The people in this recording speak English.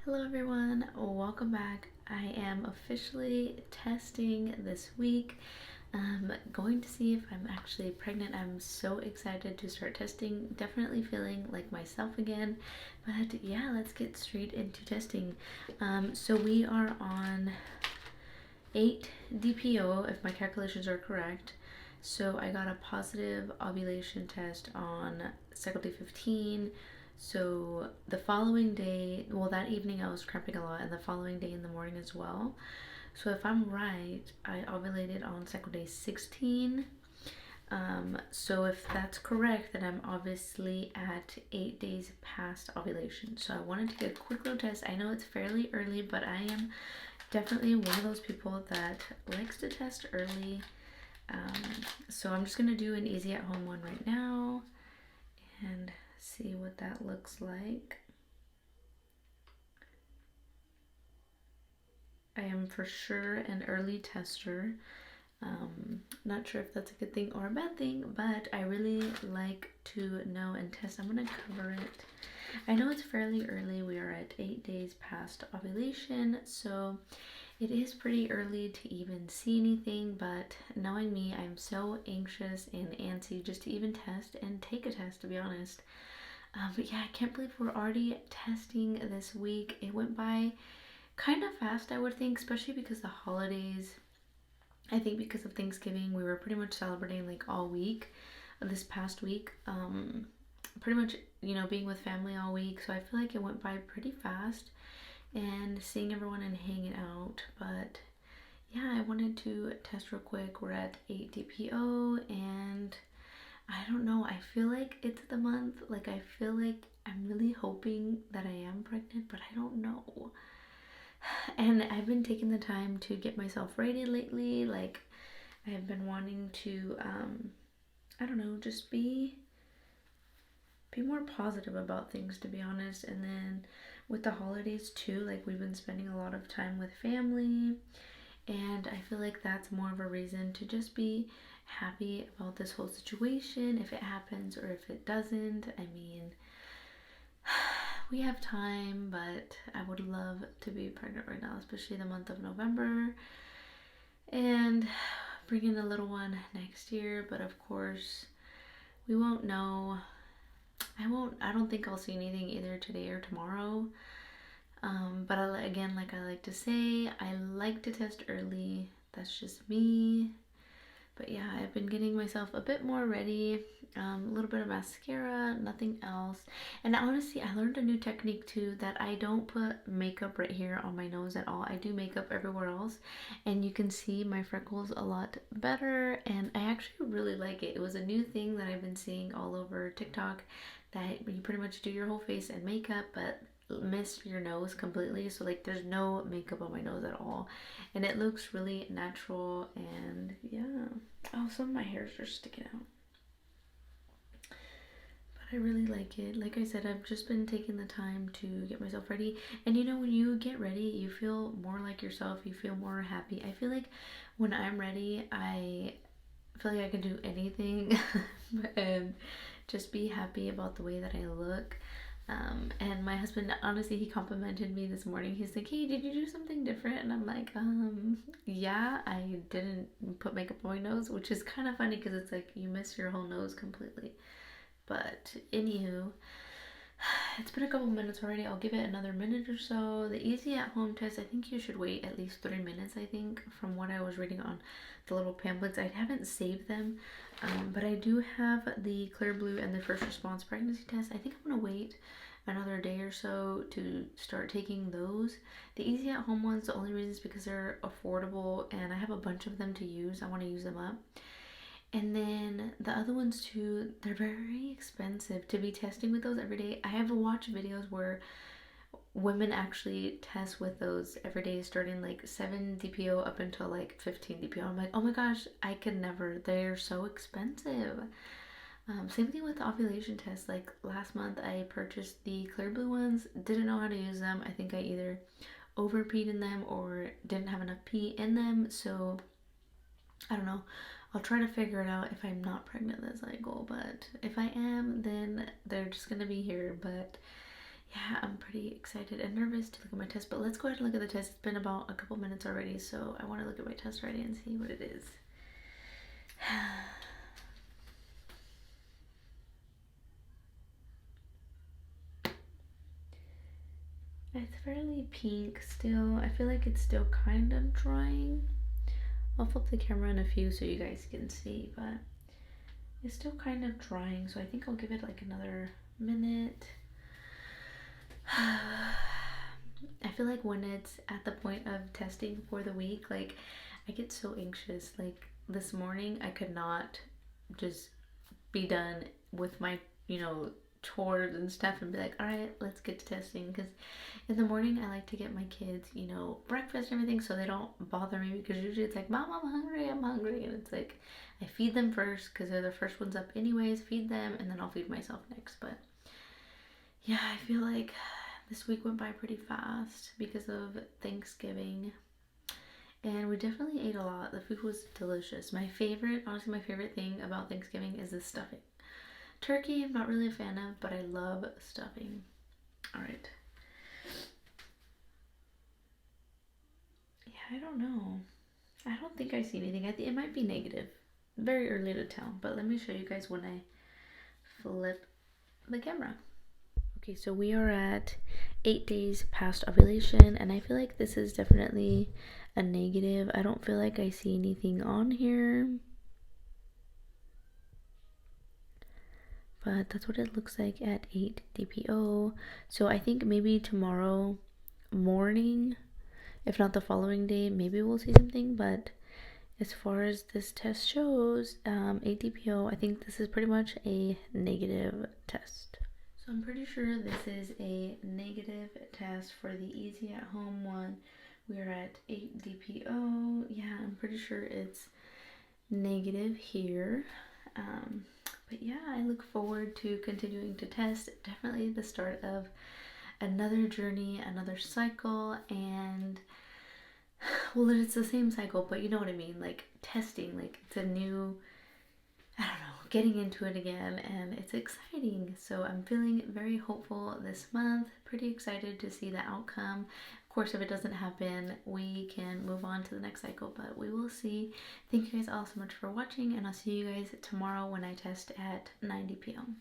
Hello everyone, welcome back. I am officially testing this week. Going to see if I'm actually pregnant. I'm so excited to start testing. Definitely feeling like myself again. But yeah, let's get straight into testing. So we are on 8 DPO if my calculations are correct. So I got a positive ovulation test on cycle day 15. So the following day, well, that evening I was cramping a lot, and the following day in the morning as well. So if I'm right, I ovulated on cycle day 16. So if that's correct, then I'm obviously at 8 days past ovulation. So I wanted to get a quick little test. I know it's fairly early, but I am definitely one of those people that likes to test early. So I'm just gonna do an easy at home one right now and see what that looks like. I am for sure an early tester. Not sure if that's a good thing or a bad thing, but I really like to know and test. I'm gonna cover it. I know it's fairly early. We are at 8 days past ovulation, so it is pretty early to even see anything, but knowing me, I'm so anxious and antsy just to even test and take a test, to be honest. But yeah, I can't believe we're already testing this week. It went by kind of fast, I would think, especially because the holidays. I think because of Thanksgiving, we were pretty much celebrating like all week, this past week. Pretty much, being with family all week. So I feel like it went by pretty fast and seeing everyone and hanging out. But yeah, I wanted to test real quick. We're at 8 DPO and I don't know. I feel like it's the month. Like, I feel like I'm really hoping that I am pregnant, but I don't know. And I've been taking the time to get myself ready lately. Like, I have been wanting to, I don't know, just be more positive about things, to be honest. And then with the holidays too, like, we've been spending a lot of time with family, and I feel like that's more of a reason to just be happy about this whole situation, if it happens or if it doesn't. I mean, we have time, but I would love to be pregnant right now, especially the month of November, and bring in a little one next year. But of course, we won't know. I don't think I'll see anything either today or tomorrow. But again, like I like to say, I like to test early. That's just me. But yeah, I've been getting myself a bit more ready. A little bit of mascara, nothing else. And honestly, I learned a new technique too, that I don't put makeup right here on my nose at all. I do makeup everywhere else, and you can see my freckles a lot better. And I actually really like it. It was a new thing that I've been seeing all over TikTok, that you pretty much do your whole face and makeup, but miss your nose completely. So like, there's no makeup on my nose at all, and it looks really natural. And yeah, oh, some of my hairs are sticking out, but I really like it. Like I said, I've just been taking the time to get myself ready. And when you get ready, you feel more like yourself, you feel more happy. I feel like when I'm ready, I feel like I can do anything and just be happy about the way that I look. And my husband, honestly, he complimented me this morning. He's like, "Hey, did you do something different?" And I'm like, yeah, I didn't put makeup on my nose," which is kind of funny because it's like you miss your whole nose completely. But anywho, it's been a couple minutes already. I'll give it another minute or so. The easy at home test, I think you should wait at least 3 minutes, I think, from what I was reading on the little pamphlets. I haven't saved them, but I do have the Clear Blue and the first response pregnancy test. I think I'm going to wait another day or so to start taking those. The easy at home ones, the only reason is because they're affordable and I have a bunch of them to use. I want to use them up. And then the other ones too, they're very expensive to be testing with those every day. I have watched videos where women actually test with those every day, starting like 7 DPO up until like 15 DPO. I'm like, oh my gosh, I could never. They're so expensive. Same thing with the ovulation test. Like last month, I purchased the Clear Blue ones. Didn't know how to use them. I think I either over peed in them or didn't have enough pee in them. So I don't know. I'll try to figure it out if I'm not pregnant this cycle. But if I am, then they're just gonna be here. But yeah, I'm pretty excited and nervous to look at my test, but let's go ahead and look at the test. It's been about a couple minutes already, so I want to look at my test already and see what it is. It's fairly pink still. I feel like it's still kind of drying. I'll flip the camera in a few so you guys can see, but it's still kind of drying, so I think I'll give it like another minute. I feel like when it's at the point of testing for the week, like I get so anxious. Like this morning, I could not just be done with my, chores and stuff and be like, all right, let's get to testing. Because in the morning, I like to get my kids, breakfast and everything so they don't bother me, because usually it's like, Mom, I'm hungry, I'm hungry. And it's like, I feed them first because they're the first ones up anyways, feed them, and then I'll feed myself next. But yeah, I feel like this week went by pretty fast because of Thanksgiving. And we definitely ate a lot. The food was delicious. Honestly, my favorite thing about Thanksgiving is the stuffing. Turkey, I'm not really a fan of, but I love stuffing. All right. Yeah, I don't know. I don't think I see anything. I think it might be negative. Very early to tell, but let me show you guys when I flip the camera. Okay, so we are at 8 days past ovulation, and I feel like this is definitely a negative. I don't feel like I see anything on here, but that's what it looks like at 8 DPO. So I think maybe tomorrow morning, if not the following day, maybe we'll see something. But as far as this test shows, 8 DPO, I think this is pretty much a negative test. So I'm pretty sure this is a negative test for the easy at home one. We are at 8 DPO. Yeah, I'm pretty sure it's negative here. But yeah, I look forward to continuing to test. Definitely the start of another journey, another cycle, and well, it's the same cycle, but you know what I mean, like testing, like it's a new, I don't know, getting into it again, and it's exciting. So I'm feeling very hopeful this month, pretty excited to see the outcome. Of course, if it doesn't happen, we can move on to the next cycle, but we will see. Thank you guys all so much for watching, and I'll see you guys tomorrow when I test at 9 p.m.